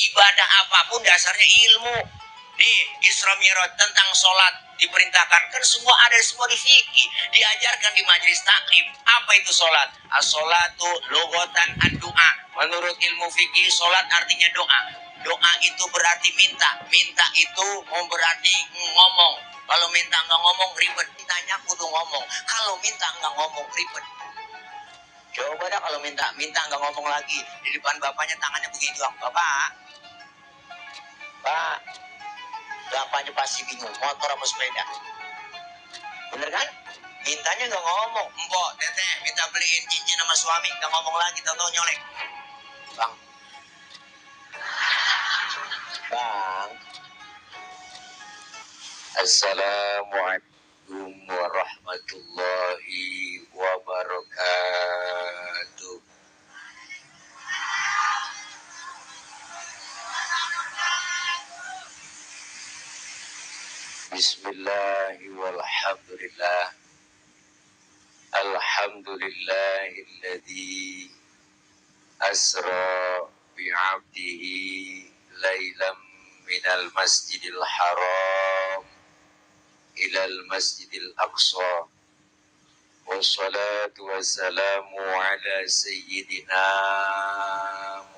Ibadah apapun dasarnya ilmu. Nih, Isra Mi'raj tentang sholat diperintahkan. Kan semua ada semua di fikih. Diajarkan di majelis taklim. Apa itu sholat? As-sholatu logotan ad-du'a. Menurut ilmu fikih, sholat artinya doa. Doa itu berarti minta. Minta itu berarti ngomong. Kalau minta nggak ngomong ribet. Mintanya kudu ngomong. Kalau minta nggak ngomong ribet. Coba dah kalau minta nggak ngomong lagi. Di depan bapaknya tangannya begitu. Bapak. Pak. Bapaknya pasti bingung. Motor apa sepeda. Bener kan? Mintanya nggak ngomong. Mbok, teteh, minta beliin cincin sama suami. Nggak ngomong lagi. Tahu-tahu nyolek. Bang. Bang. Assalamualaikum warahmatullahi wabarakatuh. Bismillahi walhamdulillah. Alhamdulillahilladzi asra bi'abdihi laylam minal masjidil haram ilal masjidil aqsa. Wassalatu wassalamu ala sayyidina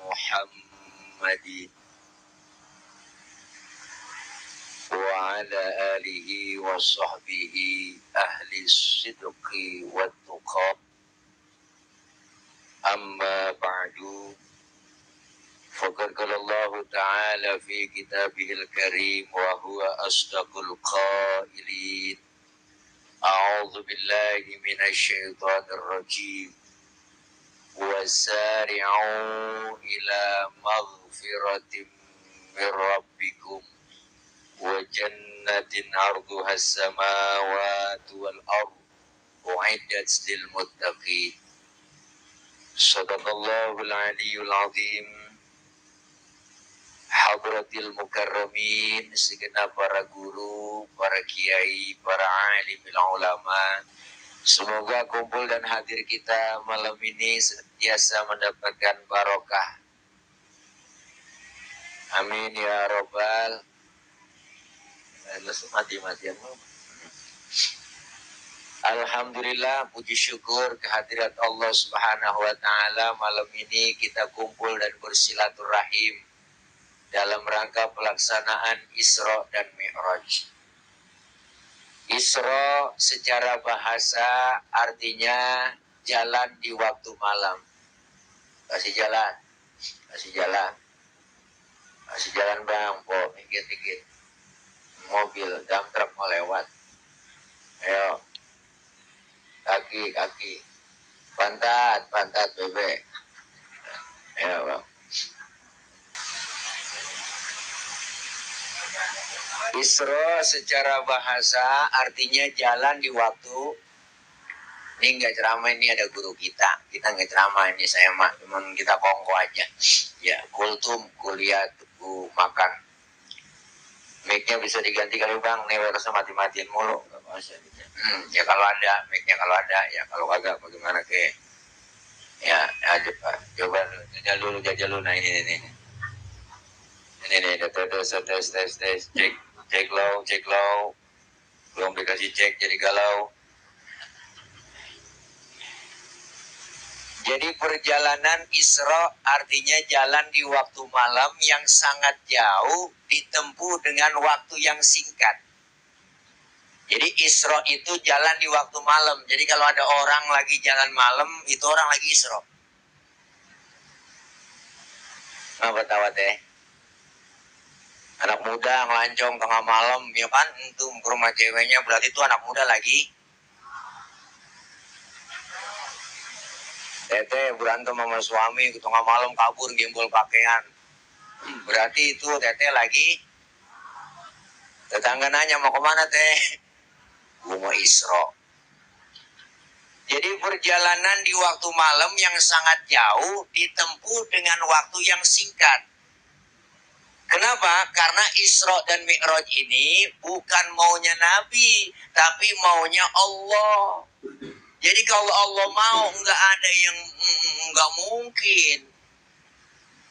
Muhammadin wa ala alihi wa sahbihi ahli sidqi wa tuqa. Amma ba'du. Faqad qala Allah Ta'ala fi kitabihil karim wa huwa asdaqul qailin. A'udzu billahi minasy syaithanir rajim. Wasari'u ila maghfiratin min rabbikum wa jannatin 'arduha as-samawati wal ardh u'iddat lil muttaqin. Shadaqallahul aliyyul azim. Hadratil mukarramin, segenap para guru, para kiai, para alimul ulama. Semoga kumpul dan hadir kita malam ini senantiasa mendapatkan barokah. Amin ya robbal. Mati-matian. Alhamdulillah, puji syukur kehadirat Allah Subhanahu wa Ta'ala. Malam ini kita kumpul dan bersilaturahim dalam rangka pelaksanaan Isra dan Mi'raj. Isra secara bahasa artinya jalan di waktu malam. Kasih jalan bang, po, dikit. Mobil, dump truck mau lewat. Ayo. Kaki, pantat bebek. Ya bang. Isra secara bahasa artinya jalan di waktu. Ini nggak ceramah, ini ada guru kita nggak ceramah ini, saya mah cuman kita kongko aja. Ya, kultum, kuliah, tubuh, makan. Mic-nya bisa diganti kali bang, nih harusnya mati-matian mulu. Ya kalau ada, mic-nya kalau ada, ya kalau kagak bagaimana ke? Ya, coba jajal dulu, nah ini. Ini, tes, cek low, belum dikasih cek jadi galau. Jadi perjalanan Isra artinya jalan di waktu malam yang sangat jauh ditempuh dengan waktu yang singkat. Jadi Isra itu jalan di waktu malam. Jadi kalau ada orang lagi jalan malam, itu orang lagi Isra. Apa tawa teh? Anak muda ngelancong tengah malam, ya kan? Itu ke rumah ceweknya, berarti itu anak muda lagi. Teteh berantem sama suami ke tengah malam, kabur gembol pakaian. Berarti itu teteh lagi. Tetangga nanya, mau kemana teh? Gua mau Isra. Jadi perjalanan di waktu malam yang sangat jauh ditempuh dengan waktu yang singkat. Kenapa? Karena Isra dan Mi'raj ini bukan maunya Nabi, tapi maunya Allah. Jadi kalau Allah mau, nggak ada yang nggak mungkin.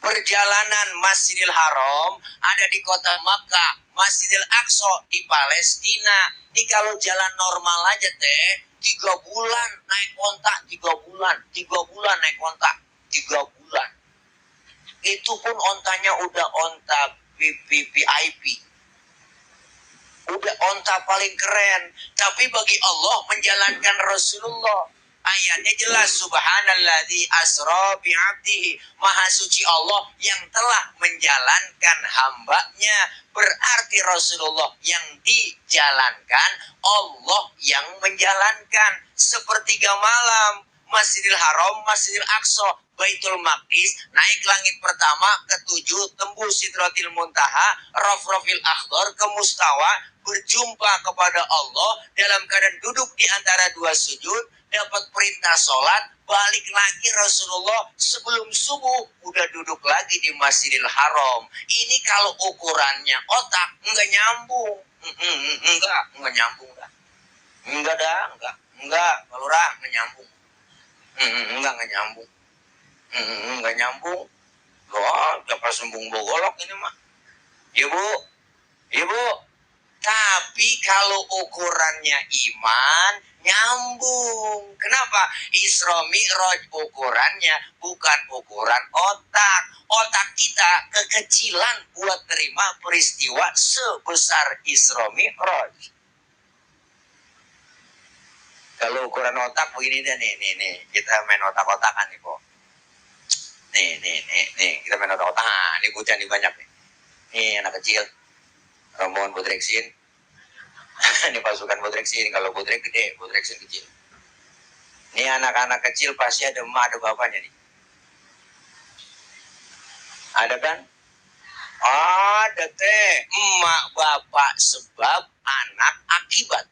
Perjalanan Masjidil Haram ada di kota Makkah, Masjidil Aqsa di Palestina. Ini kalau jalan normal aja teh 3 bulan naik onta, 3 bulan naik onta, 3 bulan. Itu pun ontanya udah onta VIP, udah onta paling keren. Tapi bagi Allah menjalankan Rasulullah, ayatnya jelas, subhanalladzi asra bi'abdihi, maha suci Allah yang telah menjalankan hambanya. Berarti Rasulullah yang dijalankan, Allah yang menjalankan. Sepertiga malam, Masjidil Haram, Masjidil Aqsa, Baitul Maqdis, naik langit pertama ke-7, tembus Sidratil Muntaha, Rafrafil Akhdar, ke Mustawa, berjumpa kepada Allah dalam keadaan duduk di antara 2 sujud, dapat perintah sholat, balik lagi Rasulullah sebelum subuh udah duduk lagi di Masjidil Haram. Ini kalau ukurannya otak enggak nyambung. Enggak nyambung dah. Enggak, kalau enggak nyambung. Enggak nyambung. Enggak nyambung. Loh, dapat sembung bogolok ini mah. Ibu. Tapi kalau ukurannya iman, nyambung. Kenapa? Isra Mi'raj ukurannya bukan ukuran otak. Otak kita kekecilan buat terima peristiwa sebesar Isra Mi'raj. Kalau ukuran otak begini deh, nih. Kita main otak-otakan nih, kok. Nih, kita main otak-otakan. Ini bocah nih banyak nih. Nih anak kecil. Rombongan Bodreksin. Ini pasukan Bodreksin. Kalau Bodrek gede, Bodreksin kecil. Ini anak-anak kecil pasti ada emak, ada bapaknya nih. Ada kan? Ada teh. Emak bapak sebab, anak akibat.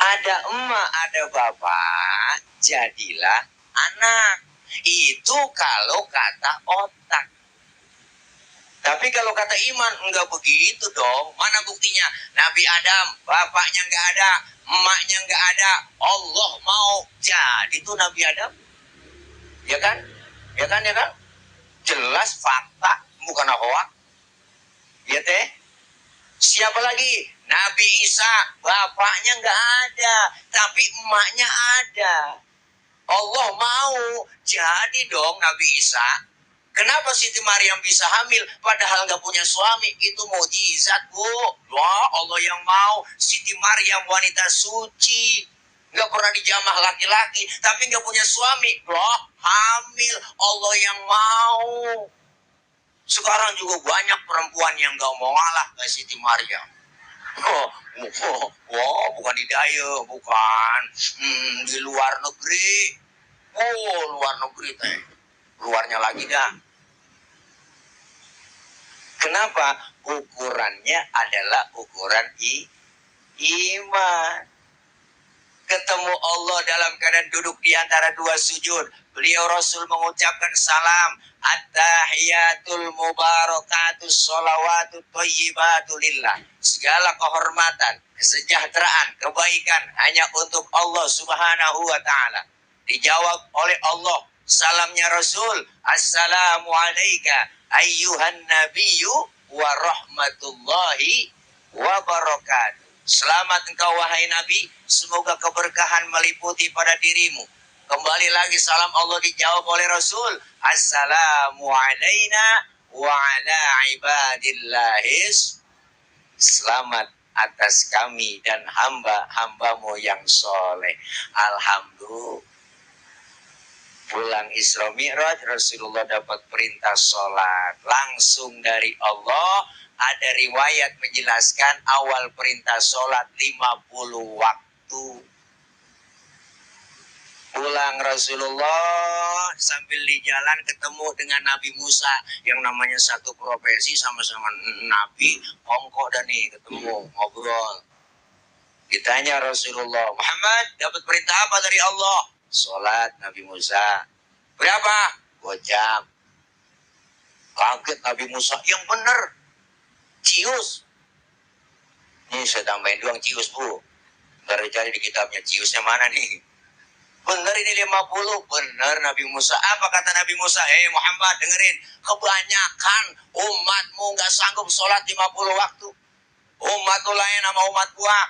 Ada emak, ada bapak, jadilah anak. Itu kalau kata otak. Tapi kalau kata iman, enggak begitu dong. Mana buktinya? Nabi Adam, bapaknya enggak ada, emaknya enggak ada. Allah mau jadi tuh Nabi Adam. Ya kan? Jelas fakta, bukan hoak. Ya teh? Siapa lagi? Nabi Isa, bapaknya enggak ada, tapi emaknya ada. Allah mau jadi dong Nabi Isa. Kenapa Siti Maryam bisa hamil padahal nggak punya suami? Itu mukjizat, Bu. Wah, Allah yang mau. Siti Maryam wanita suci, nggak pernah dijamah laki-laki, tapi nggak punya suami. Wah, hamil. Allah yang mau. Sekarang juga banyak perempuan yang nggak mau ngalah ke Siti Maryam. Bukan di daya, bukan. Di luar negeri. Luar negeri teh. Luarnya lagi dah. Kenapa? Ukurannya adalah ukuran iman. Ketemu Allah dalam keadaan duduk di antara 2 sujud. Beliau Rasul mengucapkan salam. At-tahiyatul mubarakatus sholawatut thayyibatu lillah. Segala kehormatan, kesejahteraan, kebaikan hanya untuk Allah Subhanahu wa ta'ala. Dijawab oleh Allah. Salamnya Rasul, assalamu alayka ayyuhan nabiyyu wa rahmatullahi wa barakatuh. Selamat engkau wahai Nabi, semoga keberkahan meliputi pada dirimu. Kembali lagi salam Allah dijawab oleh Rasul, assalamu alayna wa ala ibadillahis. Selamat atas kami dan hamba-hambamu yang soleh. Alhamdulillah. Pulang Isra Mi'raj, Rasulullah dapat perintah sholat langsung dari Allah. Ada riwayat menjelaskan awal perintah sholat 50 waktu. Pulang Rasulullah sambil di jalan ketemu dengan Nabi Musa yang namanya satu profesi, sama-sama Nabi. Kongkok dan nih ketemu ngobrol. Ditanya Rasulullah, Muhammad dapat perintah apa dari Allah? Sholat Nabi Musa. Berapa? 2 jam. Kaget Nabi Musa. Yang benar. Cius. Ini saya tambahin doang cius, Bu. Ntar cari di kitabnya ciusnya mana nih. Bener ini 50. Bener Nabi Musa. Apa kata Nabi Musa? Muhammad, dengerin. Kebanyakan umatmu gak sanggup sholat 50 waktu. Umat tuh lain sama umat gua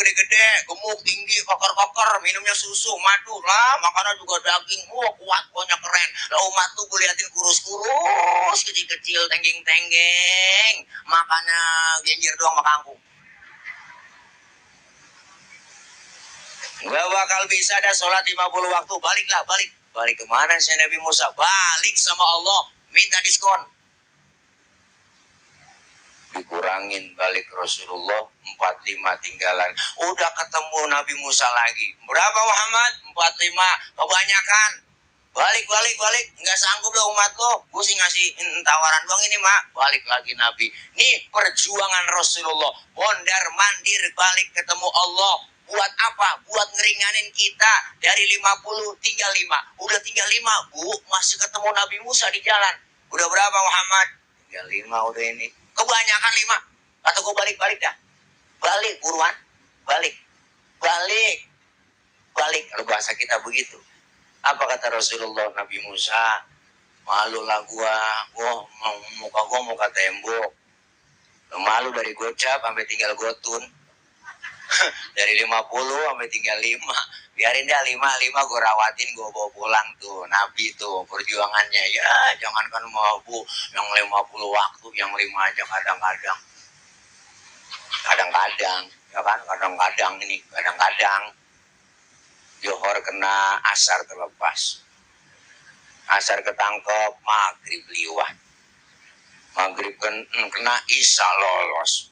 gede-gede, gemuk, tinggi, koker-koker, minumnya susu, madu lah, makanan juga daging, kuat, pokoknya keren. Lah umat tuh gue liatin kurus-kurus, kecil-kecil, tenggeng-tenggeng, makannya genjer doang sama kangkung. Gak bakal bisa ada sholat 50 waktu, baliklah, balik. Balik kemana sih Nabi Musa? Balik sama Allah, minta diskon. Dikurangin balik Rasulullah 45 tinggalan. Udah ketemu Nabi Musa lagi. Berapa Muhammad? 45. Kebanyakan. Balik. Nggak sanggup lah umat lo. Gue sih ngasih tawaran doang ini mak. Balik lagi Nabi. Nih perjuangan Rasulullah. Mondar mandir balik ketemu Allah. Buat apa? Buat ngeringanin kita. Dari 50 tinggal 5. Udah tinggal 5 bu. Masih ketemu Nabi Musa di jalan. Udah berapa Muhammad? Tinggal 5 udah ini. Kebanyakan 5. Atau gue balik dah. Balik buruan. Balik. Kalau bahasa kita begitu. Apa kata Rasulullah Nabi Musa? Malu lah muka gua muka tembok. Malu dari gocap sampai tinggal gotun. Dari 50 sampai tinggal 5. Biarin dah 5 gue rawatin, gue bawa pulang tuh. Nabi tuh perjuangannya. Ya jangankan mau yang 50 waktu, yang 5 aja kadang-kadang. Ya kan, kadang-kadang Johor kena, asar terlepas. Asar ketangkep, maghrib liwat. Maghrib kena, isya lolos.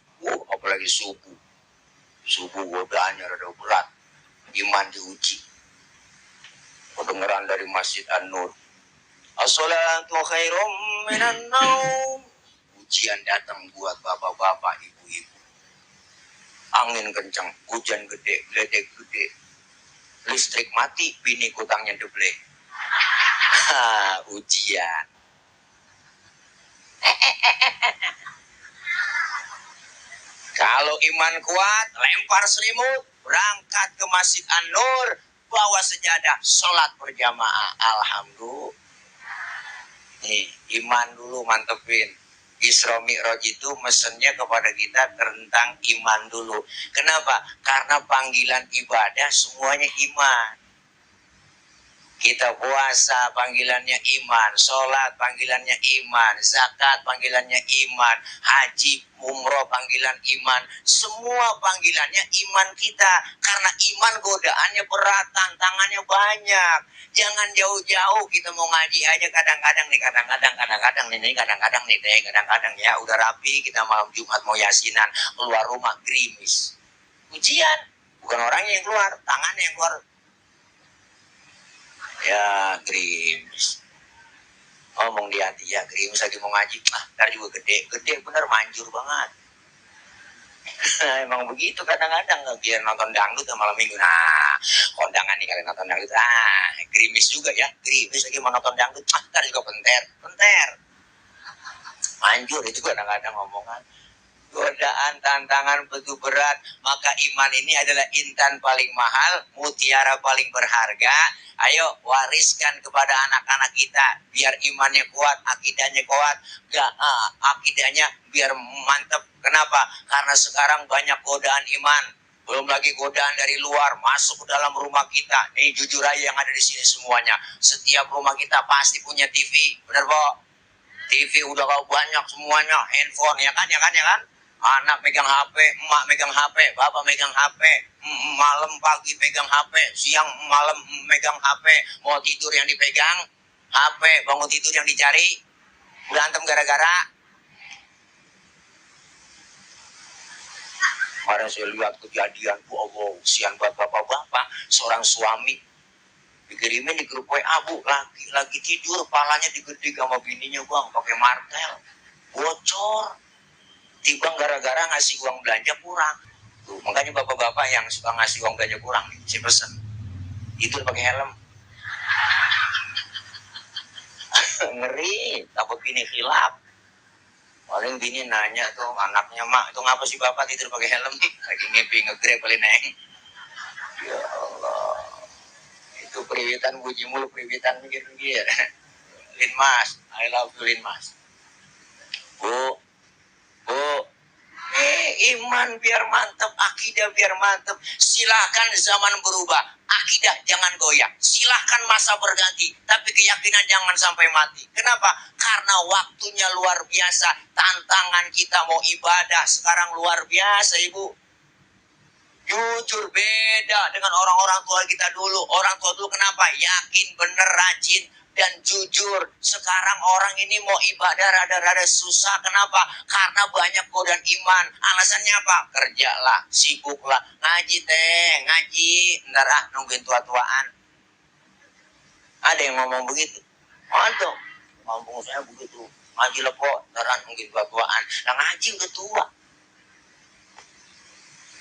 Apalagi subuh. Subuh godaannya rada berat. Iman diuji. Kedengeran dari Masjid An-Nur. As-salatu khairum minan naum. Ujian datang buat bapak-bapak, ibu-ibu. Angin kencang, hujan gede, geledek gede. Listrik mati, bini kutangnya deble. Ujian. Kalau iman kuat, lempar selimut, berangkat ke Masjid An-Nur, bawa sejadah, sholat berjamaah. Alhamdulillah. Nih, iman dulu mantepin. Isra Mi'raj itu mesennya kepada kita tentang iman dulu. Kenapa? Karena panggilan ibadah semuanya iman. Kita puasa panggilannya iman, sholat panggilannya iman, zakat panggilannya iman, haji, umroh panggilan iman. Semua panggilannya iman kita. Karena iman godaannya berat, tantangannya banyak. Jangan jauh-jauh kita mau ngaji aja kadang-kadang nih ya udah rapi kita malam Jumat mau yasinan, keluar rumah gerimis. Ujian, bukan orangnya yang keluar, tangannya yang keluar. Ya gerimis. Ngomong di hati, ya gerimis lagi mau ngaji, ntar juga gede bener, manjur banget. Emang begitu kadang-kadang, biar nonton dangdut malam minggu. Nah, kondangan nih kalian nonton dangdut, gerimis juga ya, gerimis lagi mau nonton dangdut, ntar juga penter. Manjur itu kadang-kadang ngomongan. Godaan, tantangan begitu berat, maka iman ini adalah intan paling mahal, mutiara paling berharga. Ayo wariskan kepada anak-anak kita, biar imannya kuat, akidahnya kuat, akidahnya biar mantep. Kenapa? Karena sekarang banyak godaan iman, belum lagi godaan dari luar masuk ke dalam rumah kita. Nih jujur aja yang ada di sini semuanya, setiap rumah kita pasti punya TV, bener Bo? TV udah banyak semuanya, handphone ya kan? Anak megang HP, emak megang HP, bapak megang HP, malam pagi megang HP, siang malam megang HP, mau tidur yang dipegang HP, bangun tidur yang dicari, berantem gara-gara. Kemarin saya lihat kejadian, Allah, sian buat bapak-bapak, seorang suami dikirimin di grup WA, Bu, lagi tidur, palanya digedek sama bininya, Bang, pakai martel, bocor. Tiba gara-gara ngasih uang belanja kurang. Tuh, makanya bapak-bapak yang suka ngasih uang belanja kurang, saya pesen. Itu pakai helm. Ngeri, takut bini khilaf. Paling bini nanya tuh anaknya, Mak, itu ngapa sih bapak tidur pakai helm? Lagi ngepi ngegrab kali neng. Ya Allah. Itu priwitan puji mulu, priwitan mikir-mikir. Lin Mas, I love you Lin Mas. Bu, iman biar mantap, akidah biar mantap. Silahkan zaman berubah, akidah jangan goyah. Silahkan masa berganti, tapi keyakinan jangan sampai mati. Kenapa? Karena waktunya luar biasa. Tantangan kita mau ibadah sekarang luar biasa, Ibu. Jujur beda dengan orang-orang tua kita dulu. Orang tua dulu kenapa? Yakin, bener, rajin, dan jujur. Sekarang orang ini mau ibadah rada-rada susah. Kenapa? Karena banyak godaan iman. Alasannya apa? Kerjalah, sibuklah. Ngaji teh, ngaji. Ntar nungguin tua-tuaan. Ada yang ngomong begitu. Mantap. Kampung saya begitu. Ngaji lepo, ntar nungguin tua-tuaan. Nah ngaji udah tua.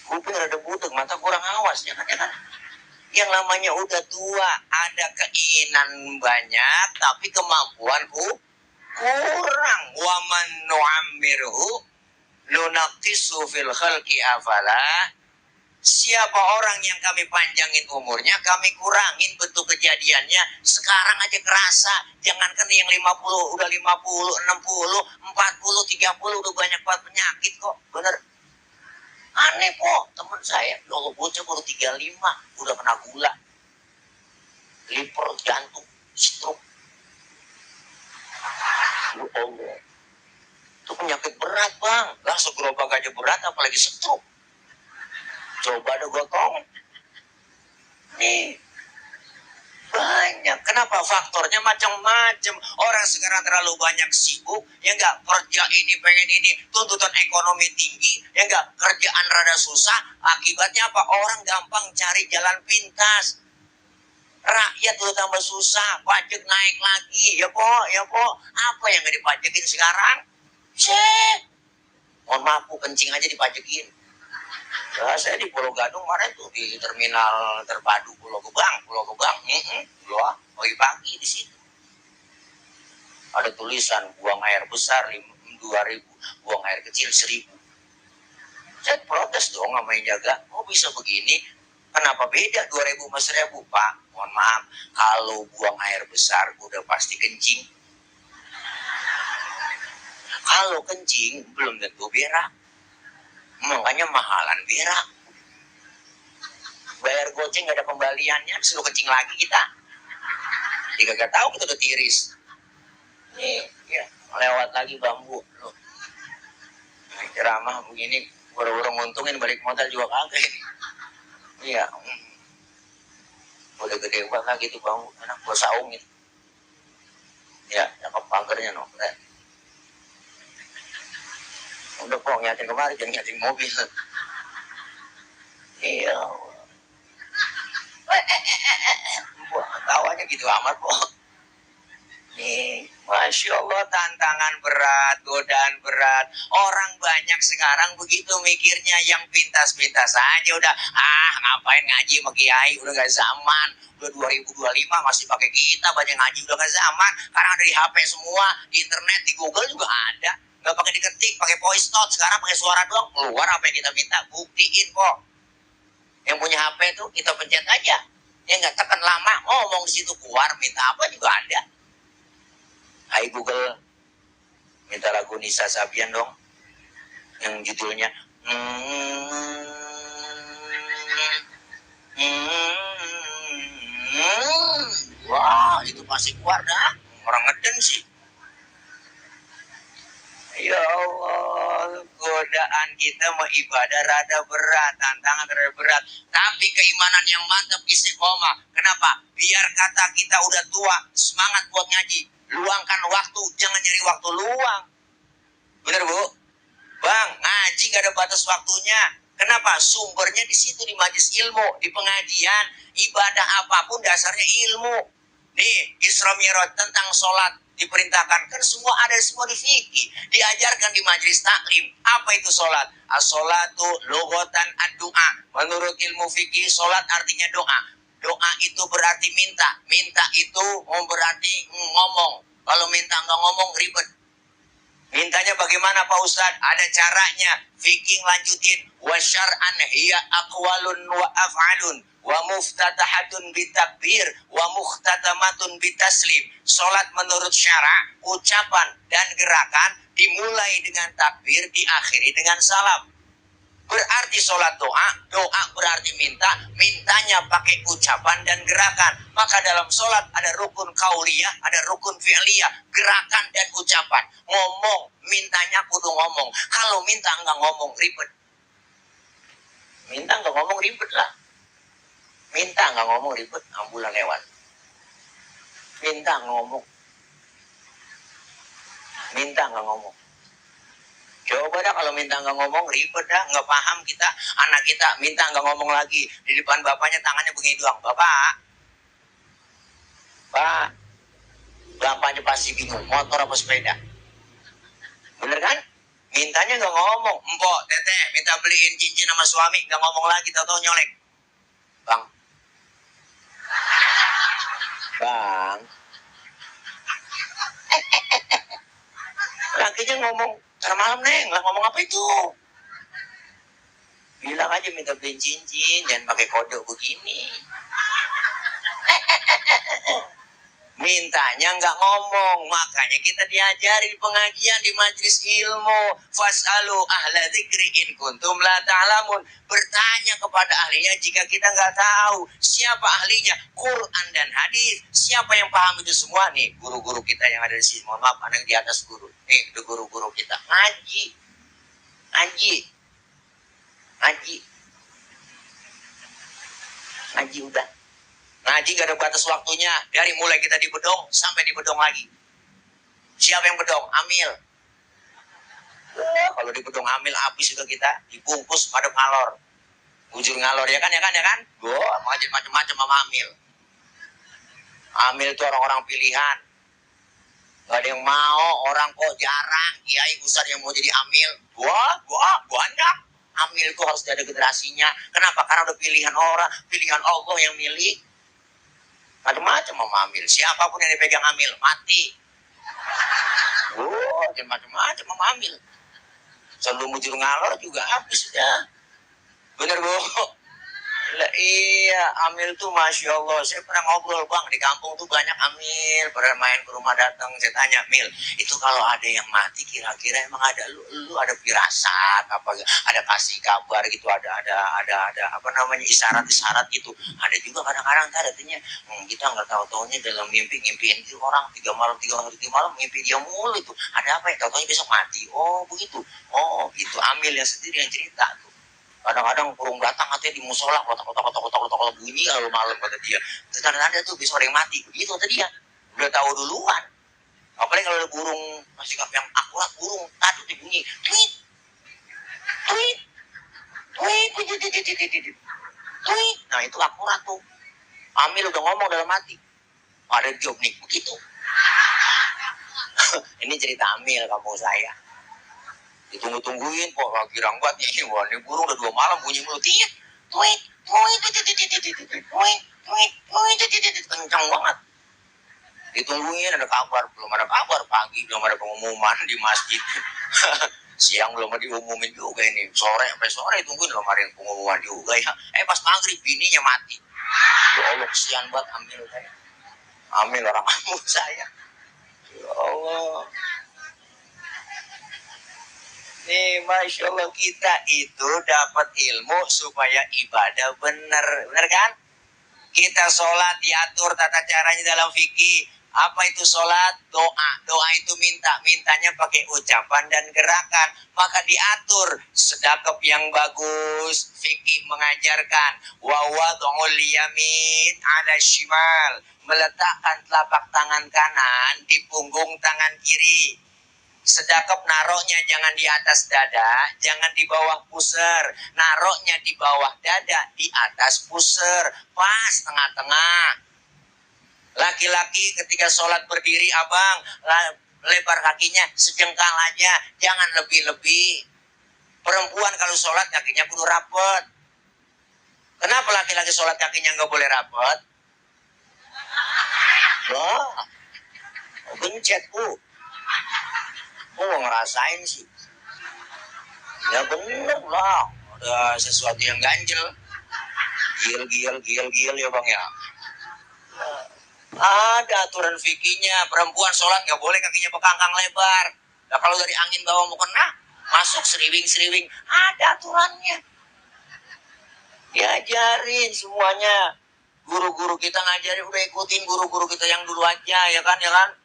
Kuping rada budek, mata kurang awas. Ya kan? Yang namanya udah tua, ada keinginan banyak, tapi kemampuanku kurang. Waman nu'ammirhu nunaqtisu fil khalqi afala. Siapa orang yang kami panjangin umurnya, kami kurangin bentuk kejadiannya. Sekarang aja kerasa, jangankan yang 50, udah 50, 60, 40, 30, udah banyak banget penyakit kok. Bener. Aneh kok, teman saya, kalau bocah baru 35, udah kena gula, liver, jantung, stroke. Ya Allah, itu penyakit berat bang, lah segerobak aja berat, apalagi stroke. Coba ada gotong. Nih, banyak. Kenapa? Faktornya macam-macam. Orang sekarang terlalu banyak sibuk, ya enggak, kerja ini, pengen ini, tuntutan ekonomi tinggi, ya enggak, kerjaan rada susah. Akibatnya apa? Orang gampang cari jalan pintas. Rakyat udah tambah susah, pajak naik lagi. Ya po, apa yang nggak dipajakin sekarang? Mohon maaf, kencing aja dipajakin. Ya, saya di Pulau Gadung kemarin tuh di terminal terpadu Pulau Gebang. Pagi-pagi di situ. Ada tulisan buang air besar 2.000, buang air kecil 1.000. Saya protes dong sama yang jaga. Oh bisa begini? Kenapa beda 2.000 sama 1.000? Pak, mohon maaf. Kalau buang air besar udah pasti kencing. Kalau kencing belum tentu berak. Makanya mahalan berak. Bayar goceng gak ada kembaliannya, disuruh kencing lagi kita. Dia gak tahu kita udah tiris. Nih, ya, lewat lagi bambu. Loh. Nah, ceramah begini, baru-baru nguntungin balik modal juga kagak. Iya. Udah gede banget lagi tuh bambu, anak gua saung gitu. Ya, cakep pagernya no. Udah kok ngeliatin kemarin, jangan ngeliatin mobil. Iya. Wah, tawanya gitu amat kok. Nih, Masya Allah, tantangan berat, godaan berat. Orang banyak sekarang begitu mikirnya, yang pintas-pintas aja udah. Ngapain ngaji sama kiai, udah gak zaman. Udah 2025 masih pakai kita, banyak ngaji udah gak zaman. Karena ada di HP semua, di internet, di Google juga ada. Gak pakai diketik, pakai voice note. Sekarang pakai suara doang, keluar apa yang kita minta, buktiin kok. Yang punya HP tuh kita pencet aja. Ya nggak tekan lama, ngomong di situ, keluar minta apa juga ada. Hai Google, minta lagu Nisa Sabian dong, yang judulnya wah itu pasti keluar dah. Orang ngeden sih. Ya Allah, godaan kita mau ibadah rada berat, tantangan rada berat. Tapi keimanan yang mantap istiqomah. Kenapa? Biar kata kita udah tua, semangat buat ngaji. Luangkan waktu, jangan nyari waktu luang. Bener Bu? Bang, ngaji gak ada batas waktunya. Kenapa? Sumbernya di situ, di majelis ilmu, di pengajian. Ibadah apapun dasarnya ilmu. Nih, Isra Mi'raj tentang sholat diperintahkan, kan semua ada semua di fikih, diajarkan di majelis taklim. Apa itu sholat? As-sholatu logotan ad-du'a. Menurut ilmu fikih, sholat artinya doa. Doa itu berarti minta. Minta itu berarti ngomong. Kalau minta nggak ngomong ribet. Mintanya bagaimana Pak Ustadz? Ada caranya. Fikih lanjutin. Wa syar'an hiya aqwalun wa af'alun. wa muftatahatun bitakbir wa mukhtatamatun bitaslim. Salat menurut syara, ucapan dan gerakan dimulai dengan takbir, diakhiri dengan salam. Berarti sholat doa, doa berarti minta, mintanya pakai ucapan dan gerakan. Maka dalam sholat ada rukun kauliyah, ada rukun fi'liyah, gerakan dan ucapan. Ngomong, mintanya kudu ngomong. Kalau minta enggak ngomong, ribet. Minta enggak ngomong, ribet lah. Minta enggak ngomong, ribet, ambulan lewat. Minta ngomong. Minta enggak ngomong. Coba dah kalau minta nggak ngomong, ribet dah, nggak paham kita. Anak kita minta nggak ngomong lagi. Di depan bapaknya tangannya begini doang. Bapak, bapaknya pasti bingung, motor apa sepeda. Bener kan? Mintanya nggak ngomong. Empok, teteh, minta beliin cincin sama suami, nggak ngomong lagi, tau-tau nyolek. Bang. Lakinya ngomong, karena malam neng, lah ngomong apa itu? Bilang aja minta beliin cincin, jangan pakai kode begini. Mintanya nggak ngomong, makanya kita diajari di pengajian, di majelis ilmu. Fas'alu ahla dzikri in kuntum la ta'lamun. Bertanya kepada ahlinya jika kita nggak tahu. Siapa ahlinya? Quran dan hadis. Siapa yang paham itu semua? Nih, guru-guru kita yang ada di sini. Mohon maaf, anak di atas guru. Nih, guru-guru kita. Ngaji. Ngaji udah. Ngaji gak ada batas waktunya. Dari mulai kita di bedong sampai di bedong lagi. Siapa yang bedong? Amil. Kalau di bedong amil habis juga kita dibungkus madep ngalor. Bujur ngalor ya kan? Macam-macam sama amil. Amil itu orang-orang pilihan. Gak ada yang mau, orang kok jarang. Kiai ustadz yang mau jadi amil. Banyak. Amil itu harus ada generasinya. Kenapa? Karena udah pilihan orang, pilihan Allah yang milih. Macam-macam sama amil. Siapapun yang dipegang amil, mati. Macam-macam sama amil. Sebelum mujur ngalor juga habis ya. Bener Bu? Iya, amil tuh Masya Allah. Saya pernah ngobrol, Bang, di kampung tuh banyak amil. Pernah main ke rumah datang, saya tanya, Mil, itu kalau ada yang mati kira-kira emang ada lu ada firasat apa ada kasih kabar gitu, ada apa namanya isyarat-isyarat gitu. Ada juga kadang-kadang katanya kita nggak tahu-taunya dalam ngimpiin itu orang 3 malam mimpi dia mulu itu. Ada apa ya? Tahu-taunya besok mati. Oh, begitu. Oh, itu amil yang sendiri yang cerita tuh. Kadang-kadang burung datang katanya di musola, kotak-kotak bunyi lalu malam kata dia. Terus kadang-kadang tuh besok ada yang mati. Begitu kata dia. Udah tahu duluan. Apalagi kalau ada burung masih yang akurat, burung tadi tuh bunyi. Tweet. Nah itu akurat tuh. Amil udah ngomong dalam hati. Ada job nih, begitu. Ini cerita Amil kampung saya. Ditunggu-tungguin kok lagi rangbat nih. Wah, ini burung udah 2 malam bunyi mulu. Kencang banget. Ditungguin ada kabar, belum ada kabar. Pagi belum ada pengumuman di masjid. Siang belum diumumin juga ini. Sore sampai sore tungguin belum ada pengumuman juga ya. Pas maghrib bininya mati. Ya Allah, kesian banget Amil saya. Amil orang kampung saya. Ya Allah. Nih, Masya Allah, kita itu dapat ilmu supaya ibadah benar kan? Kita sholat diatur tata caranya dalam fikih. Apa itu sholat? Doa itu mintanya pakai ucapan dan gerakan. Maka diatur sedekap yang bagus. Fikih mengajarkan wa wad'ul yamin 'ala shimal, meletakkan telapak tangan kanan di punggung tangan kiri. Sedekap naroknya jangan di atas dada, jangan di bawah pusar. Naroknya di bawah dada, di atas pusar, pas tengah-tengah. Laki-laki ketika sholat berdiri, abang, lebar kakinya sejengkal aja, jangan lebih-lebih. Perempuan kalau sholat kakinya kudu rapet. Kenapa laki-laki sholat kakinya nggak boleh rapet? Bencet Bu. Ngerasain sih. Ya bener lah. Ada sesuatu yang ganjel. Gil ya bang ya. Ada aturan fikihnya, perempuan sholat nggak boleh kakinya bekangkang lebar. Nah, kalau dari angin bawah mau kena, masuk seriwing, ada aturannya. Diajarin semuanya. Guru-guru kita ngajarin, udah ikutin guru-guru kita yang dulu aja, ya kan?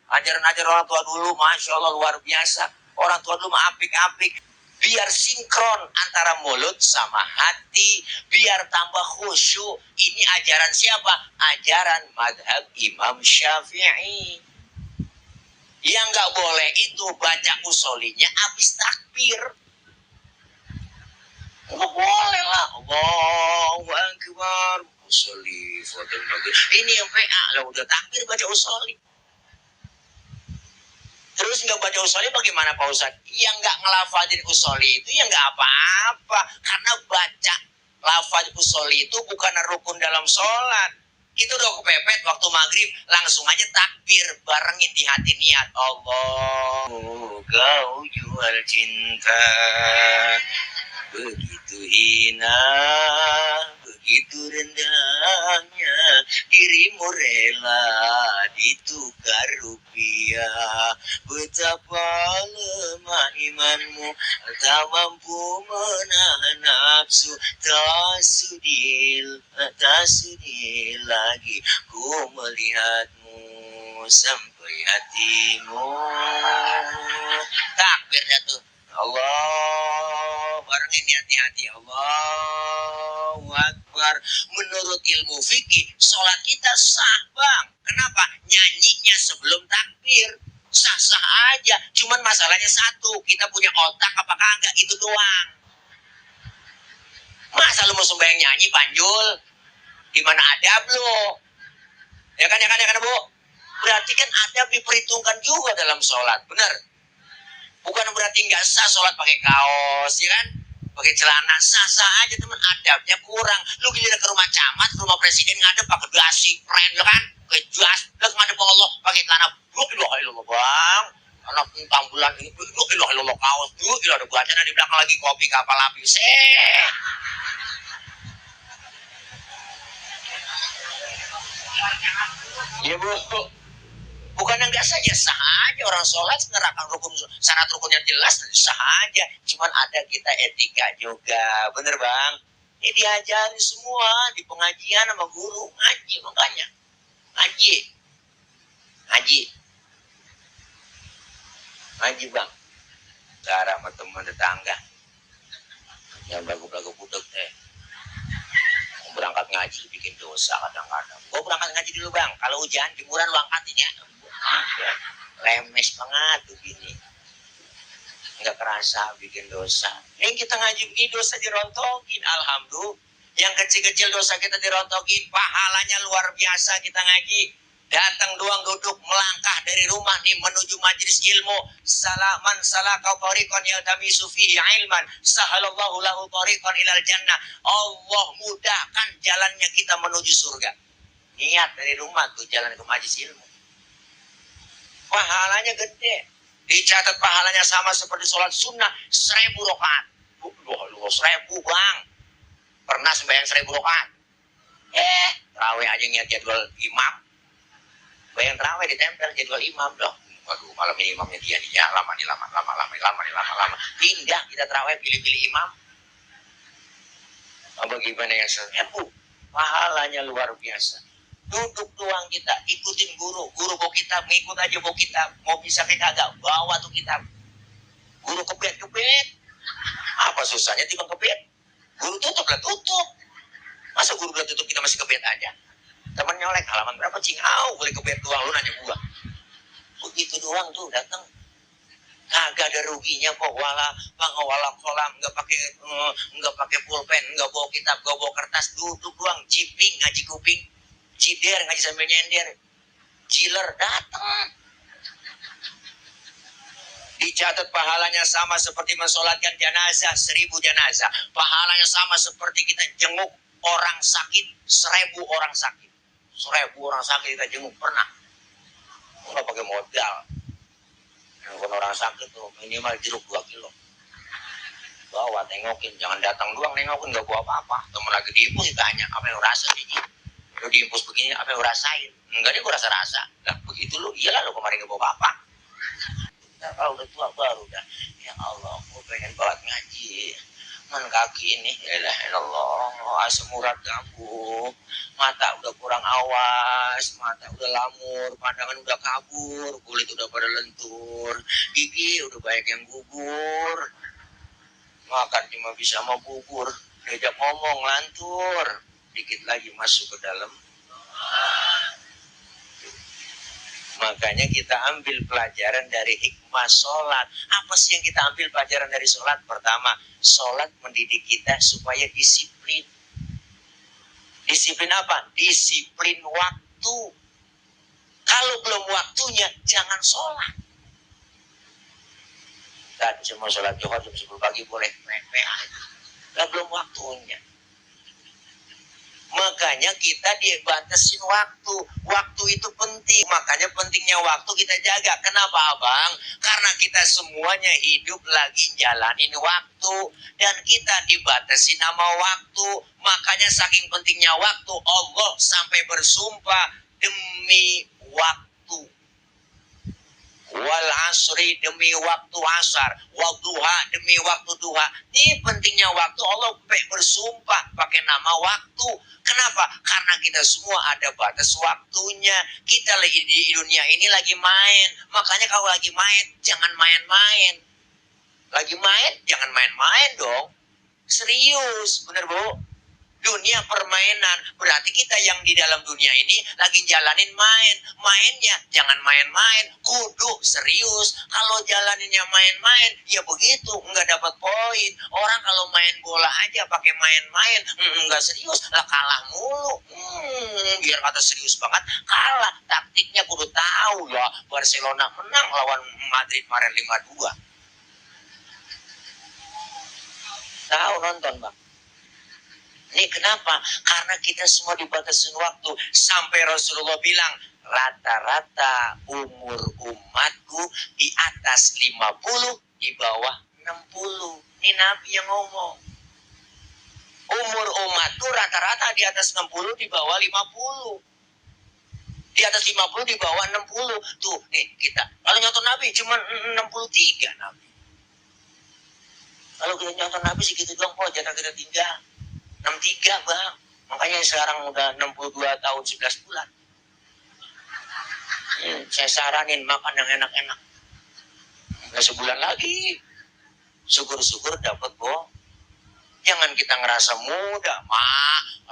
Ajaran-ajaran orang tua dulu, Masya Allah luar biasa. Orang tua dulu mah apik-apik. Biar sinkron antara mulut sama hati, biar tambah khusyuk. Ini ajaran siapa? Ajaran madhab Imam Syafi'i. Yang nggak boleh itu baca usolinya habis takbir. Nggak boleh lah. Allahu Akbar. Usoli, fadil maghrib. Ini yang PA lah, udah takbir baca usoli. Terus nggak baca usoli bagaimana Pak Ustadz? Yang nggak ngelafadzin usoli itu ya nggak apa-apa. Karena baca lafadz usoli itu bukan rukun dalam sholat. Itu udah kepepet waktu maghrib, langsung aja takbir, barengin di hati niat. Allah, kau jual cinta, begitu hina, begitu rendahnya, dirimu rela ditukar rupiah. Betapa lemah imanmu, tak mampu menahan nafsu. Tak sudi lagi ku melihatmu sampai hatimu. Takbir dah tuh. Allah, barengin hati-hati. Allahu Akbar. Menurut ilmu fikih, sholat kita sah bang. Kenapa? Nyanyinya sebelum takbir. Sah-sah aja. Cuman masalahnya satu, kita punya otak apa kagak, itu doang. Masa lu mau sembahyang nyanyi Panjul? Gimana adab lu? Ya kan Bu? Berarti kan adab diperhitungkan juga dalam sholat, benar? Bukan berarti nggak sah sholat pakai kaos, ya kan? Pakai celana, sah-sah aja teman, adabnya kurang. Lu giliran ke rumah camat, ke rumah presiden ngadep pakai dasi, keren lo kan? Pakai jas, lu ngadep Allah pakai celana, ilah bang. Anak tentang bulan ini, ilah kaos, ilah ada bacaan di belakang lagi kopi kapal api, Iya bu, bukan nggak saja sah aja orang sholat menerapkan rukun syarat rukunnya jelas sah aja, cuman ada kita etika juga, bener bang? Ini diajari semua di pengajian sama guru ngaji, makanya ngaji bang, cara sama teman tetangga yang belagu-belagu budek berangkat ngaji bikin dosa kadang-kadang. Gue berangkat ngaji dulu bang, kalau hujan jemuran lu angkatin ya. Lemes banget tuh gini, nggak kerasa bikin dosa. Yang kita ngaji begini dosa dirontokin, alhamdulillah. Yang kecil-kecil dosa kita dirontokin, pahalanya luar biasa. Kita ngaji datang doang, duduk, melangkah dari rumah nih menuju majelis ilmu. Man salaka tariqan yaltamisu fihi ilman, sahalallahu lahu tariqan ilal jannah. Allah mudahkan jalannya kita menuju surga. Niat dari rumah tuh jalan ke majelis ilmu. Pahalanya gede. Dicatat pahalanya sama seperti sholat sunnah 1000 rakaat. 1000 bang. Pernah sembahyang 1000 rakaat? Terawih aja niat jadwal imam. Bayang terawih ditempel jadwal imam dong. Waduh, malam ini imamnya dia nih, ya lama. Pindah kita terawih pilih-pilih imam. Apa gimana yang 1000? Pahalanya luar biasa. Duduk doang kita, ikutin guru bawa kitab, ngikut aja bawa kitab. Mau bisa kita agak bawa tuh kitab. Guru kebet. Apa susahnya timbang kebet? Guru tutup. Masa guru udah tutup kita masih kebet aja? Temen nyolek halaman berapa boleh kebet doang, lu nanya gua. Begitu doang tuh datang. Kagak ada ruginya kok, wala kolam, nggak pakai pulpen, nggak bawa kitab, nggak bawa kertas, duduk doang, ciping, ngaji kuping, cider, ngaji sambil nyender, ciler, datang. Dicatat pahalanya sama seperti mensolatkan jenazah, 1000 jenazah. Pahalanya sama seperti kita jenguk orang sakit, 1000 orang sakit. 1000 orang sakit kita jenguk, pernah. Nggak pakai modal. Kalau orang sakit tuh minimal jeruk 2 kilo. bawa, tengokin. Jangan datang doang nengokin, gak bawa apa-apa. Temen lagi diimpus ditanya, apa yang lu rasa nih? Lu diimpus begini, apa yang lu rasain? Enggak deh, gue rasa-rasa. Lah begitu lu, iyalah lu kemarin gak bawa apa-apa. Nah, kalau udah tua baru dah. Ya Allah, gue pengen banget ngaji. Man kaki ini, ya Allah, asam urat kambuh, mata udah kurang awas, mata udah lamur, pandangan udah kabur, kulit udah pada lentur, gigi udah banyak yang gugur, makan cuma bisa sama bubur, diajak ngomong lantur, dikit lagi masuk ke dalam. Makanya kita ambil pelajaran dari hikmah sholat. Apa sih yang kita ambil pelajaran dari sholat? Pertama, sholat mendidik kita supaya disiplin. Disiplin apa? Disiplin waktu. Kalau belum waktunya, jangan sholat. Tadi cuma sholat Jumat jam 10 pagi boleh. Nah, belum waktunya. Makanya kita dibatasin waktu. Waktu itu penting. Makanya pentingnya waktu kita jaga. Kenapa abang? Karena kita semuanya hidup lagi jalanin waktu. Dan kita dibatasin sama waktu. Makanya saking pentingnya waktu, Allah sampai bersumpah demi waktu. Wal asri demi waktu asar, wal duha demi waktu duha. Ini pentingnya waktu, Allah bersumpah pakai nama waktu. Kenapa? Karena kita semua ada batas waktunya. Kita lagi di dunia ini lagi main. Makanya kalau lagi main, jangan main-main. Lagi main, jangan main-main dong. Serius, bener Bu? Dunia permainan. Berarti kita yang di dalam dunia ini lagi jalanin main. Mainnya jangan main-main, kudu serius. Kalau jalaninnya main-main, ya begitu, nggak dapat poin. Orang kalau main bola aja pakai main-main, nggak serius, lah kalah mulu. Biar kata serius banget, kalah. Taktiknya kudu tahu ya. Barcelona menang lawan Madrid kemarin 5-2. Tahu nonton bang? Ini kenapa? Karena kita semua dibatasin waktu. Sampai Rasulullah bilang, rata-rata umur umatku di atas 50, di bawah 60. Ini Nabi yang ngomong. Umur umatku rata-rata di atas 60, di bawah 50. Di atas 50, di bawah 60. Tuh, nih kita. Kalau nyonton Nabi cuma 63 Nabi. Kalau kita nyonton Nabi segitu doang, kok jatah kita tinggal. 63 bang. Makanya sekarang udah 62 tahun 11 bulan. Saya saranin makan yang enak-enak. Nggak sebulan lagi. Syukur-syukur dapat boh. Jangan kita ngerasa muda.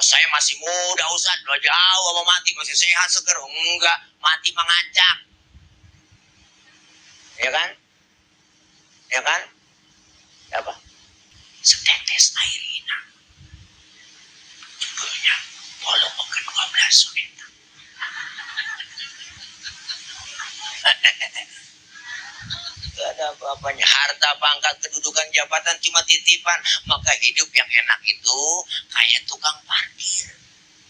Saya masih muda Ustaz. Udah jauh sama mati. Masih sehat seger. Enggak. Mati mengacak. Ya kan? Ya kan? Apa? Setetes air ina. Judulnya Polo ke 12 unit. Gak ada apa-apanya. Harta, pangkat, kedudukan, jabatan cuma titipan. Maka hidup yang enak itu kayak tukang parkir.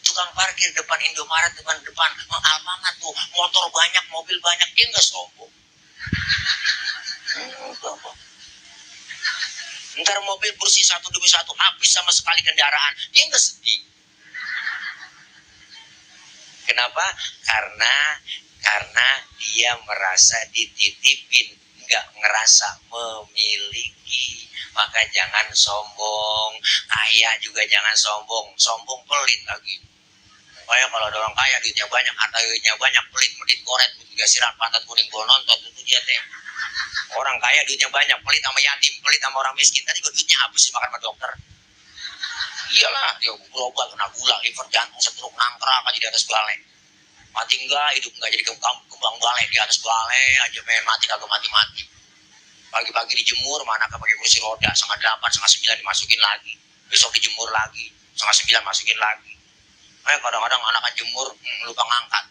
Tukang parkir depan Indomaret, depan Alfamart tuh. Motor banyak, mobil banyak. Dia gak sombong. Ntar mobil bersih satu demi satu. Habis sama sekali kendaraan. Dia gak sedih. Kenapa? Karena dia merasa dititipin, nggak ngerasa memiliki. Maka jangan sombong. Kaya juga jangan sombong. Sombong pelit lagi. Kayak kalau ada orang kaya duitnya banyak, harta duitnya banyak, pelit, medit, koret, tiga sirat, pantat kuning, gol nonton, itu dia teh. Orang kaya duitnya banyak, pelit sama yatim, pelit sama orang miskin. Tadi duitnya habis makan sama dokter. Iyalah, dia berobat kena gula, liver, jantung, stroke, nangkrak aja di atas balai. Mati enggak, hidup enggak, jadi kembang balai di atas balai aja main mati kagak mati-mati. Pagi-pagi dijemur, mana pakai kursi roda, 8:30, 9:30 dimasukin lagi. Besok dijemur lagi, 8:30 masukin lagi. Kadang-kadang anak jemur lupa ngangkat.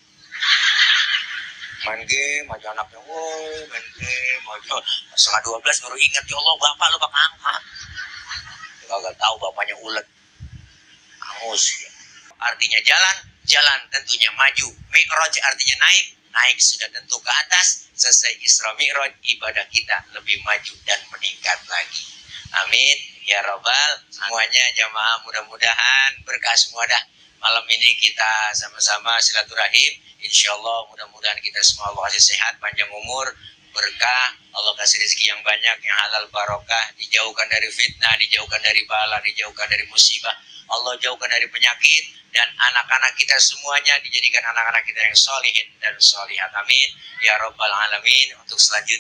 Main game aja anaknya, woi main game aja. 11:30 baru ingat, ya Allah bapak lupa ngangkat. Gak tahu bapaknya ulet. Angus ya. Artinya jalan tentunya maju. Mi'raj artinya naik sudah tentu ke atas. Selesai Isra Mi'raj, ibadah kita lebih maju dan meningkat lagi. Amin ya robbal semuanya jamaah, mudah-mudahan berkah semua dah. Malam ini kita sama-sama silaturahim. Insyaallah mudah-mudahan kita semua Allah kasih sehat, panjang umur, berkah, Allah kasih rezeki yang banyak, yang halal barokah, dijauhkan dari fitnah, dijauhkan dari bala, dijauhkan dari musibah. Allah jauhkan dari penyakit, dan anak-anak kita semuanya dijadikan anak-anak kita yang solihin dan solihat. Amin ya robbal alamin. Untuk selanjutnya